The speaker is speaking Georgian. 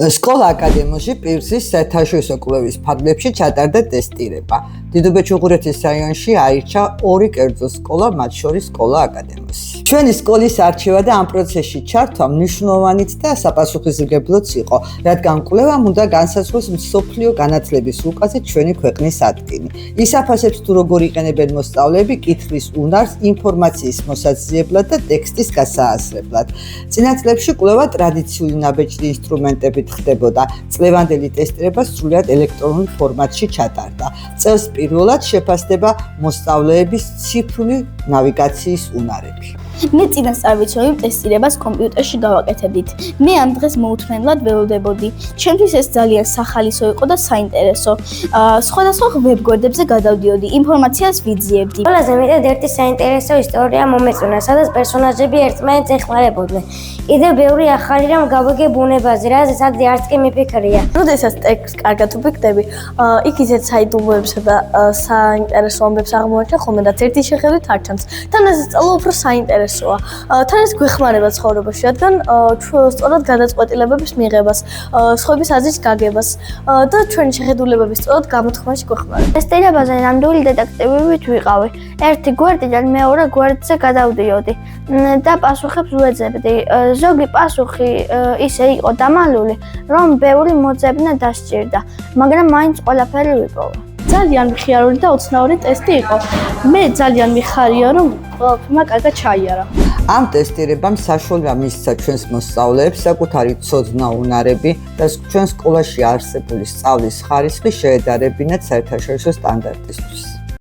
სკოლა აკადემიაში პირსის საერთაშორისო კვლევის ფარგლებში ჩატარდა ტესტირება. დიდუბეჭუღურეთის რაიონში აირჩა 2 კერძო სკოლა, მათ შორის სკოლა აკადემოსი. ჩვენი სკოლის არჩევა და ამ პროცესში ჩართვა მნიშვნელოვანიც და საპასუხისმგებლოც იყო, რადგან კვლევამ უნდა განსაზღვროს მსოფლიო განათლების რუკაზე ჩვენი ქვეყნის ადგილი. ის აფასებს თუ როგორ იყენებენ მოსწავლეები კითხვის უნარს ინფორმაციის მოსაძიებლად და ტექსტის გასააზრებლად. წინა წლებში კვლევა ტრადიციული ნაბეჭდი ინსტრუმენტებით ხდებოდა. წლევანდელი ტესტირება სრულიად ელექტრონულ ფორმატში ჩატარდა. წელს პირველად შეფასდება მოსწავლეების ციფრული ნავიგაციის უნარები. მე წინასწარ ვიცოდი ტესტირებას კომპიუტერში გავაკეთებდით. მე ამ დღეს მოუთმენლად ველოდებოდი. ჩემთვის ეს ძალიან სახალისო იყო და საინტერესო. სხვადასხვა ვებგვერდებზე გადავდიოდი, ინფორმაციას ვიძიებდი. ყველაზე მეტად ერთი საინტერესო ისტორია მომეწონა, სადაც პერსონაჟები ერთმანეთს ეხმარებოდნენ. კიდევ ბევრი ახალი რამ გავიგე ბუნებაზე, რაზეც არც კი მიფიქრია. როდესაც ტექსტს კარგად ვფიქრდები, იქ ისეთ საიდუმლოებსა და საინტერესო ამბებს აღმოაჩენ ხოლმე და ერთი შეხედვით არ ჩანს. თან ეს სწავლა უფრო საინტერესოა. თან ეს გვეხმარება ცხოვრებაში, რადგან სწორად გადაწყვეტილებების მიღებას, სხვების აზრის გაგებას და ჩვენი შეხედულებების სწორად გამოთქმაში გვეხმარება. ტესტირებაზე ნამდვილი დეტექტივით ვიყავი. ერთი გვერდიდან მეორე გვერდზე გადავდიოდი და პასუხებს ვეძებდი. ზოგი პასუხი ისე იყო დამალული, რომ ბევრი მოძებნა დასჭირდა, მაგრამ მაინც ყველაფერი ვიპოვა. ძალიან მხიარული და უცნაური ტესტი იყო. მე ძალიან მიხარია, რომ ყველაფერმა კარგად ჩაიარა. ამ ტესტირებამ საშუალება მისცა ჩვენს მოსწავლეებს საკუთარი ცოდნა უნარები და ჩვენ სკოლაში არსებული სწავლის ხარისხი შეედარებინათ საერთაშორისო სტანდარტისთვის.